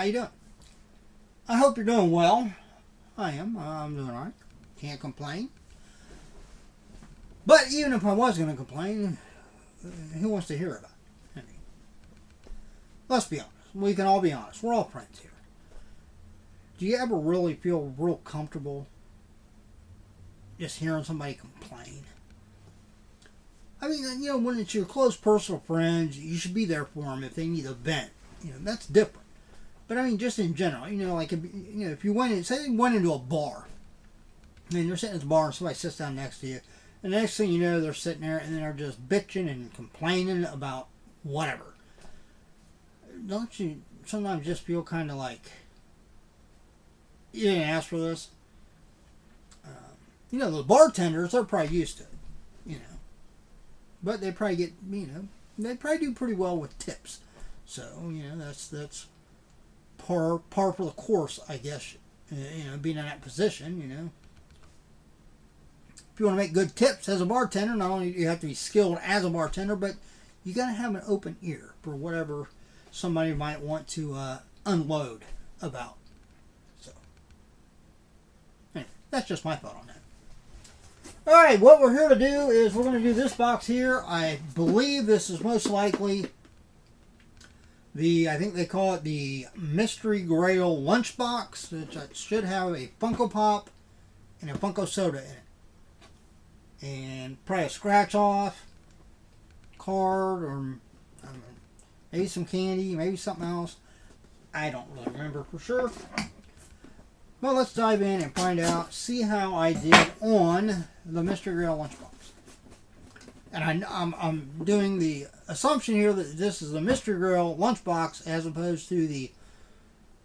How you doing? I hope you're doing well. I am. I'm doing alright. Can't complain. But even if I was going to complain, who wants to hear about it? I mean, let's be honest. We can all be honest. We're all friends here. Do you ever really feel real comfortable just hearing somebody complain? I mean, you know, when it's your close personal friends, you should be there for them if they need a vent. You know, that's different. But I mean, just in general, you know, like if you went in, say you went into a bar, and you're sitting at the bar and somebody sits down next to you, and the next thing you know, they're sitting there and they're just bitching and complaining about whatever. Don't you sometimes just feel kind of like you didn't ask for this? You know, the bartenders, they're probably used to it, you know, but they probably get, you know, they probably do pretty well with tips. So, you know, that's par for the course, I guess. You know, being in that position, you know. If you want to make good tips as a bartender, not only do you have to be skilled as a bartender, but you got to have an open ear for whatever somebody might want to unload about. So, anyway, that's just my thought on that. Alright, what we're here to do is we're going to do this box here. I believe this is most likely I think they call it the Mystery Grail Lunchbox, which should have a Funko Pop and a Funko Soda in it. And probably a scratch off card, or I don't know, maybe some candy, maybe something else. I don't really remember for sure. Well, let's dive in and find out, see how I did on the Mystery Grail Lunchbox. And I'm doing the assumption here that this is the Mystery Grail Lunchbox as opposed to the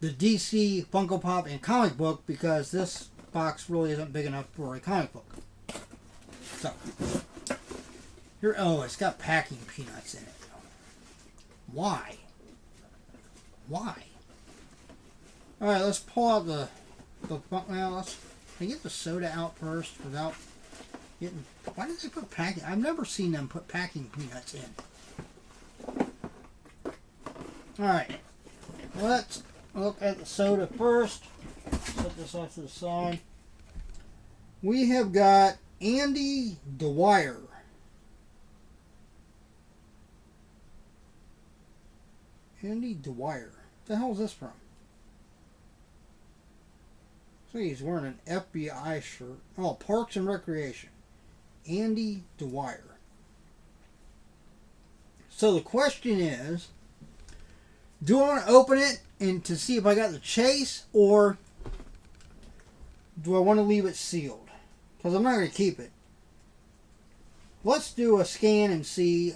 DC Funko Pop and comic book, because this box really isn't big enough for a comic book. So, here, oh, it's got packing peanuts in it. Why? Why? Alright, let's pull out the well, let's get the soda out first without getting. Why did they put packing? I've never seen them put packing peanuts in. Alright, let's look at the soda first. Set this off to the side. We have got Andy Dwyer. Andy Dwyer. What the hell is this from? So he's wearing an FBI shirt. Oh, Parks and Recreation. Andy Dwyer. So the question is, do I want to open it and to see if I got the chase, or do I want to leave it sealed? Because I'm not going to keep it. Let's do a scan and see,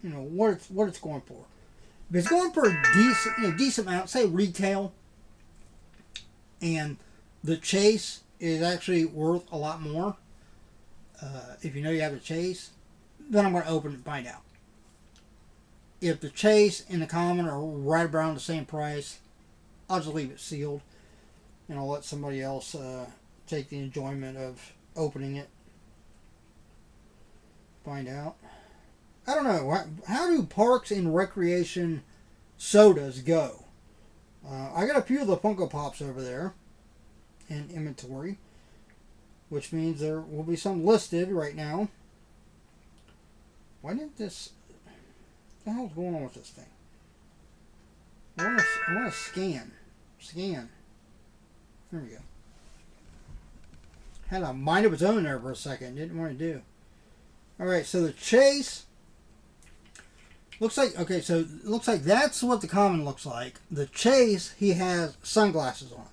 you know, what it's going for. If it's going for a decent amount, say retail, and the chase is actually worth a lot more, if you know you have a chase, then I'm going to open it and find out. If the chase and the common are right around the same price, I'll just leave it sealed, and I'll let somebody else take the enjoyment of opening it. Find out. I don't know. How do Parks and Recreation sodas go? I got a few of the Funko Pops over there in inventory, which means there will be some listed right now. Why didn't this... What the hell's going on with this thing? I want to scan. Scan. There we go. Had a mind of its own there for a second. Didn't want to do. Alright, so the chase... Looks like, okay, so it looks like that's what the common looks like. The chase, he has sunglasses on.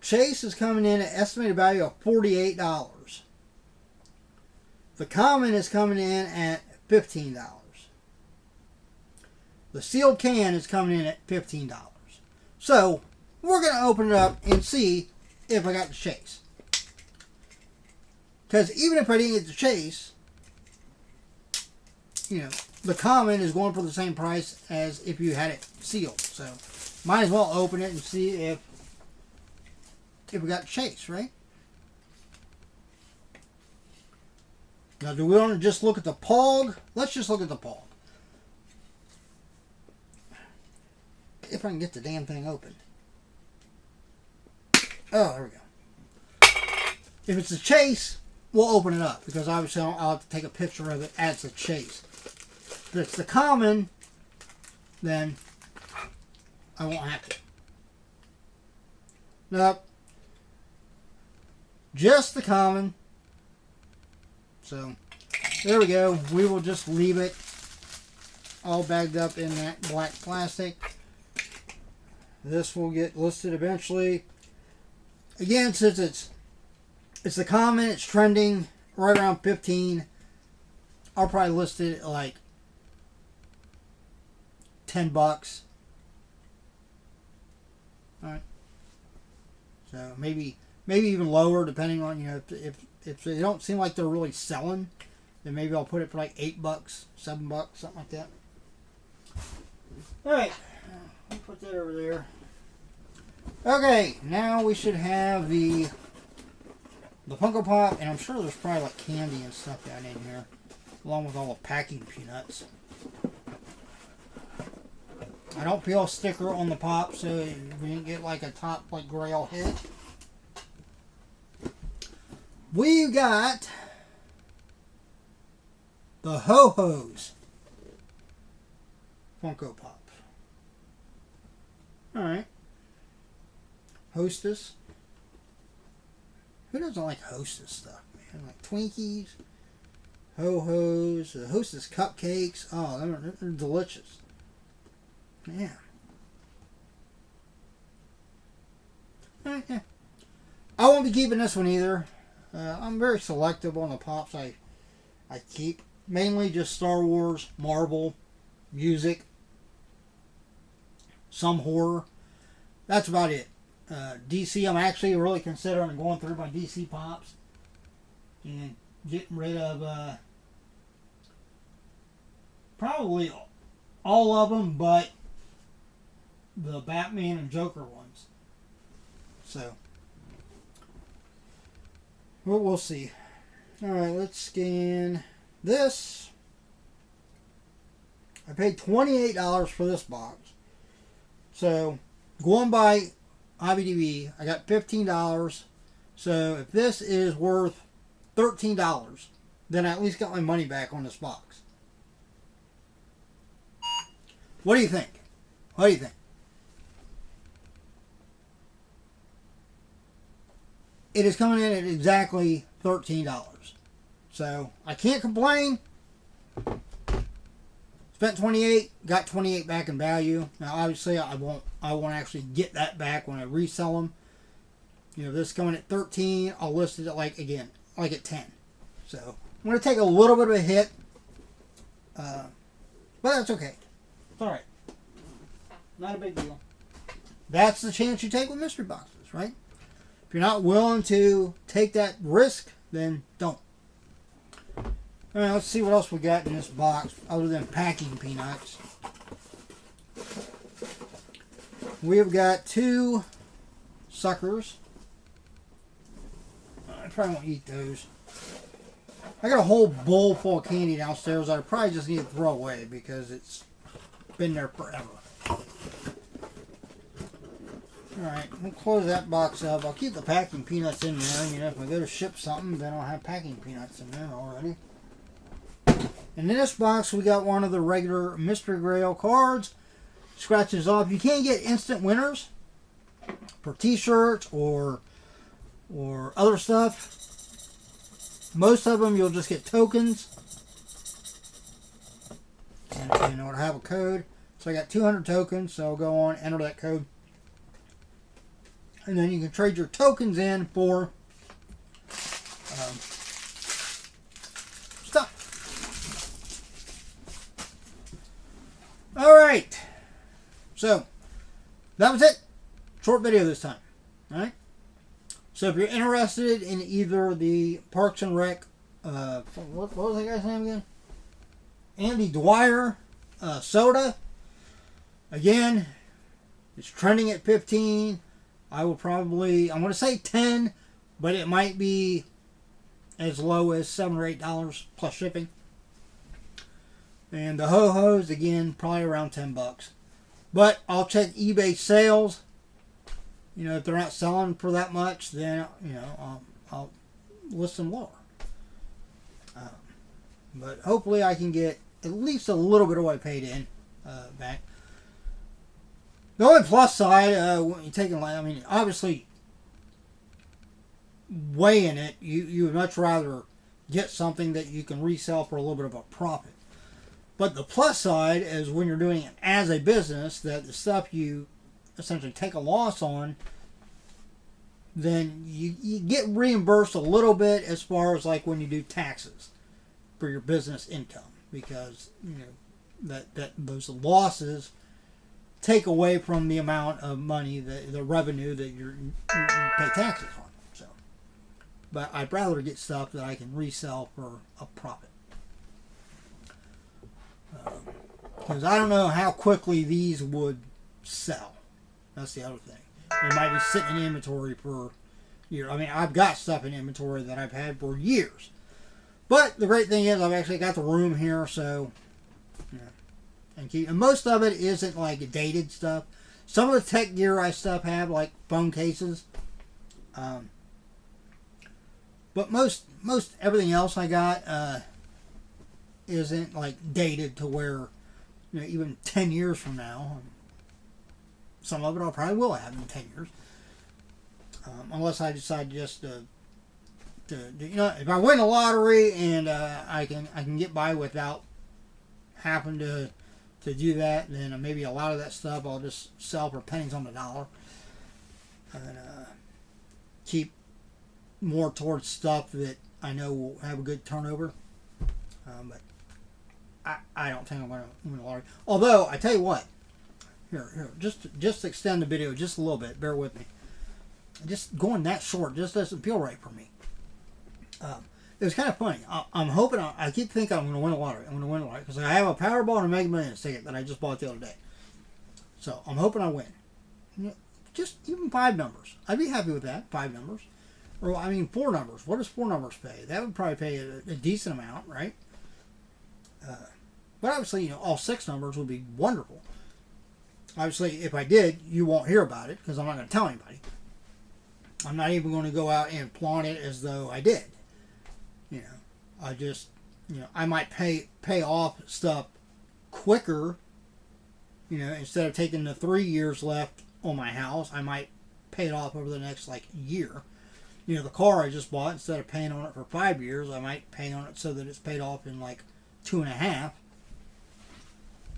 Chase is coming in at estimated value of $48. The common is coming in at $15. The sealed can is coming in at $15. So, we're going to open it up and see if I got the chase. Because even if I didn't get the chase, you know, the common is going for the same price as if you had it sealed. So, might as well open it and see if we got the chase, right? Now, do we want to just look at the POG? Let's just look at the POG. if I can get the damn thing open. Oh, there we go. If it's a chase, we'll open it up because obviously I'll have to take a picture of it as a chase. If it's the common, then I won't have to. Nope. Just the common. So, there we go. We will just leave it all bagged up in that black plastic. This will get listed eventually. Again, since it's the common, it's trending right around 15. I'll probably list it at like $10. Alright. So maybe even lower depending on, you know, if they don't seem like they're really selling, then maybe I'll put it for like $8, $7, something like that. Alright. I'll put that over there. Okay, now we should have the Funko Pop, and I'm sure there's probably like candy and stuff down in here, along with all the packing peanuts. I don't peel a sticker on the pop, so we didn't get like a top like Grail hit. We got the Ho-Ho's Funko Pop. Alright. Hostess. Who doesn't like Hostess stuff, man? Like Twinkies, Ho-Ho's, Hostess cupcakes. Oh, they're delicious. Man. Yeah. I won't be keeping this one either. I'm very selective on the pops I keep. Mainly just Star Wars, Marvel, music, some horror. That's about it. DC, I'm actually really considering going through my DC pops and getting rid of probably all of them but the Batman and Joker ones. So, we'll see. Alright, let's scan this. I paid $28 for this box. So, going by IBDB, I got $15. So, if this is worth $13, then I at least got my money back on this box. What do you think? What do you think? It is coming in at exactly $13. So, I can't complain. Spent $28, got $28 back in value. Now, obviously, I won't actually get that back when I resell them. You know, this coming at $13, I'll list it at like at 10. So, I'm going to take a little bit of a hit. But that's okay. It's alright. Not a big deal. That's the chance you take with mystery boxes, right? If you're not willing to take that risk, then don't. Alright, let's see what else we got in this box other than packing peanuts. We've got 2 suckers. I probably won't eat those. I got a whole bowl full of candy downstairs that I probably just need to throw away because it's been there forever. Alright, we'll close that box up. I'll keep the packing peanuts in there. You know, if I go to ship something, then I'll have packing peanuts in there already. And in this box, we got one of the regular Mystery Grail cards. Scratches off. You can't get instant winners for t-shirts or other stuff. Most of them, you'll just get tokens. And it'll have a code. So I got 200 tokens, so I'll go on, enter that code. And then you can trade your tokens in for stuff. Alright. So, that was it. Short video this time. Alright. So if you're interested in either the Parks and Rec, what was that guy's name again? Andy Dwyer soda. Again, it's trending at 15. I will probably, I'm going to say 10, but it might be as low as $7 or $8 plus shipping. And the Ho-Ho's, again, probably around $10. But I'll check eBay sales. You know, if they're not selling for that much, then, you know, I'll list them lower. But hopefully I can get at least a little bit of what I paid in back. The only plus side, when you're taking, I mean, obviously, weighing it, you would much rather get something that you can resell for a little bit of a profit. But the plus side is when you're doing it as a business, that the stuff you essentially take a loss on, then you get reimbursed a little bit as far as like when you do taxes for your business income, because you know that those losses take away from the amount of money, the revenue that you pay taxes on. So, but I'd rather get stuff that I can resell for a profit. Because I don't know how quickly these would sell. That's the other thing. They might be sitting in inventory for years. I mean, I've got stuff in inventory that I've had for years. But the great thing is I've actually got the room here, so you know, and most of it isn't like dated stuff. Some of the tech gear I have like phone cases. But most everything else I got isn't like dated to where, you know, even 10 years from now, some of it I probably will have in 10 years. Unless I decide just to you know, if I win the lottery and I can get by without having to do that, then maybe a lot of that stuff I'll just sell for pennies on the dollar and keep more towards stuff that I know will have a good turnover. But I don't think I'm going to win the lottery. Although I tell you what, here, just extend the video just a little bit. Bear with me. Just going that short just doesn't feel right for me. It was kind of funny. I'm hoping, I keep thinking I'm going to win a lottery. I'm going to win a lottery because I have a Powerball and a Mega Millions ticket that I just bought the other day. So I'm hoping I win. You know, just even 5 numbers. I'd be happy with that. 5 numbers. Or, I mean, 4 numbers. What does 4 numbers pay? That would probably pay a decent amount, right? But obviously, you know, all 6 numbers would be wonderful. Obviously, if I did, you won't hear about it because I'm not going to tell anybody. I'm not even going to go out and flaunt it as though I did. You know, I just, you know, I might pay off stuff quicker. You know, instead of taking the 3 years left on my house, I might pay it off over the next like year. You know, the car I just bought, instead of paying on it for 5 years, I might pay on it so that it's paid off in like 2.5.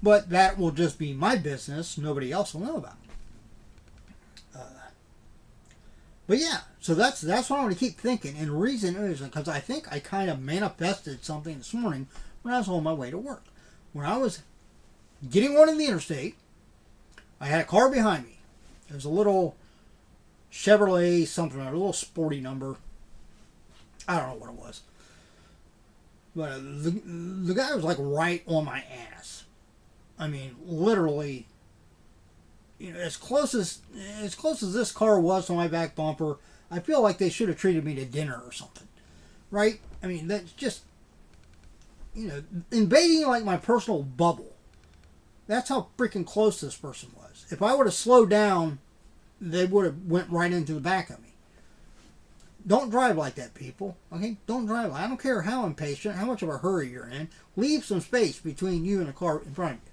But that will just be my business. Nobody else will know about it. But yeah, so that's what I'm going to keep thinking. And the reason is because I think I kind of manifested something this morning when I was on my way to work. When I was getting on in the interstate, I had a car behind me. It was a little Chevrolet something, a little sporty number. I don't know what it was. But the guy was like right on my ass. I mean, literally, you know, as close as this car was to my back bumper, I feel like they should have treated me to dinner or something, right? I mean, that's just, you know, invading like my personal bubble. That's how freaking close this person was. If I would have slowed down, they would have went right into the back of me. Don't drive like that, people. Okay, don't drive. I don't care how impatient, how much of a hurry you're in. Leave some space between you and the car in front of you,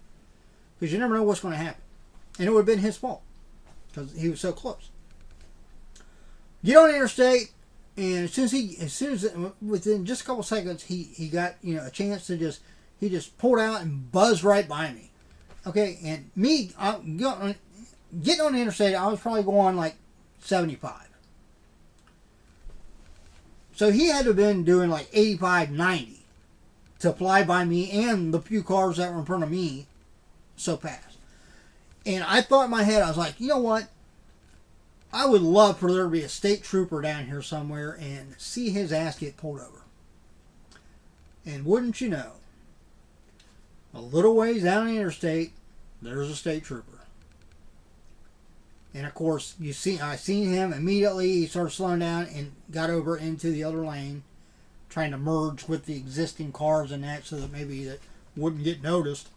because you never know what's going to happen. And it would have been his fault because he was so close. Get on the interstate, and as soon as within just a couple seconds, he got, you know, a chance to he pulled out and buzzed right by me. Okay, and me getting on the interstate, I was probably going like 75. So he had to have been doing like 85, 90 to fly by me and the few cars that were in front of me so fast. And I thought in my head, I was like, you know what? I would love for there to be a state trooper down here somewhere and see his ass get pulled over. And wouldn't you know, a little ways down the interstate, there's a state trooper. And of course, I seen him immediately. He started slowing down and got over into the other lane, trying to merge with the existing cars and that so that maybe that wouldn't get noticed.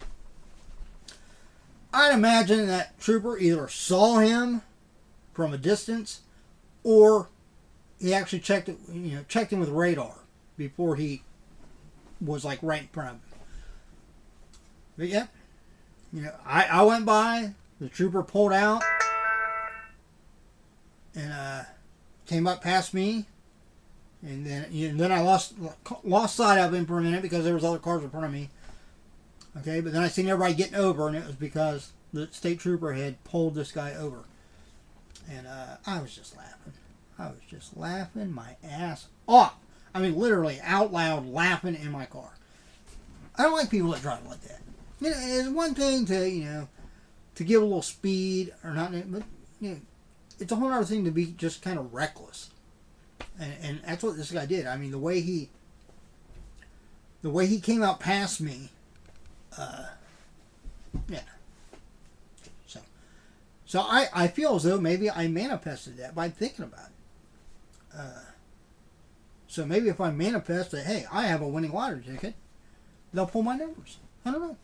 I'd imagine that trooper either saw him from a distance, or he actually checked it, checked him with radar before he was like right in front of him. But yeah, I went by, the trooper pulled out, and came up past me, and then I lost sight of him for a minute because there was other cars in front of me. Okay, but then I seen everybody getting over, and it was because the state trooper had pulled this guy over, and I was just laughing. I was just laughing my ass off. I mean, literally out loud laughing in my car. I don't like people that drive like that. It's one thing to give a little speed or not, but it's a whole other thing to be just kind of reckless. And that's what this guy did. I mean, the way he came out past me, yeah. So I feel as though maybe I manifested that by thinking about it. So maybe if I manifest that, hey, I have a winning lottery ticket, they'll pull my numbers. I don't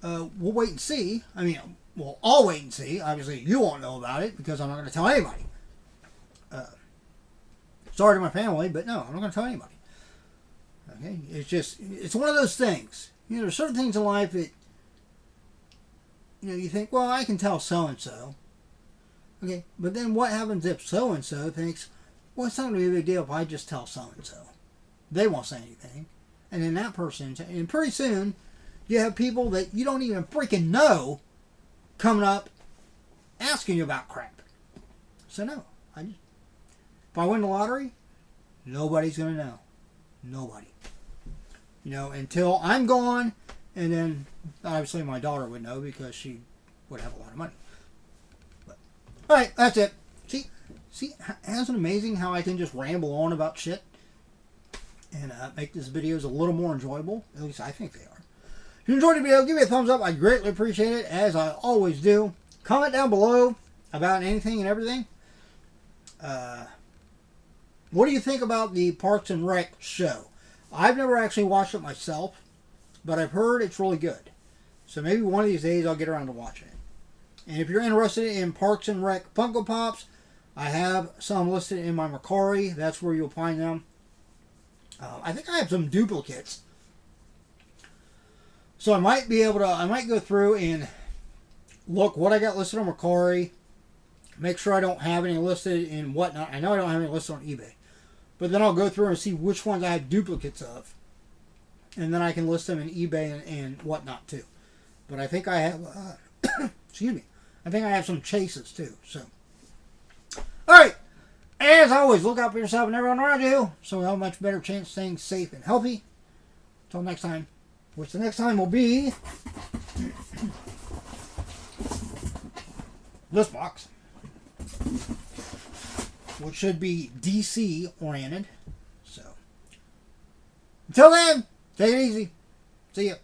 know. We'll wait and see. I mean, I'll wait and see. Obviously, you won't know about it because I'm not going to tell anybody. Sorry to my family, but no, I'm not going to tell anybody. Okay? It's one of those things. There's certain things in life that, you think, well, I can tell so-and-so. Okay, but then what happens if so-and-so thinks, well, it's not going to be a big deal if I just tell so-and-so. They won't say anything. And then that person, and pretty soon, you have people that you don't even freaking know coming up asking you about crap. So no, if I win the lottery, nobody's going to know. Nobody. Until I'm gone, and then obviously my daughter would know because she would have a lot of money. But, all right, that's it. See, isn't it amazing how I can just ramble on about shit and make these videos a little more enjoyable? At least I think they are. If you enjoyed the video, give me a thumbs up. I greatly appreciate it, as I always do. Comment down below about anything and everything. What do you think about the Parks and Rec show? I've never actually watched it myself, but I've heard it's really good. So maybe one of these days I'll get around to watching it. And if you're interested in Parks and Rec Funko Pops, I have some listed in my Mercari. That's where you'll find them. I think I have some duplicates. So I might go through and look what I got listed on Mercari. Make sure I don't have any listed in Whatnot. I know I don't have any listed on eBay. But then I'll go through and see which ones I have duplicates of. And then I can list them in eBay and Whatnot too. But I think I have, excuse me, I think I have some chases too. So, alright. As always, look out for yourself and everyone around you, so we have a much better chance of staying safe and healthy. Until next time, which the next time will be this box, which should be DC oriented. So, until then, take it easy. See ya.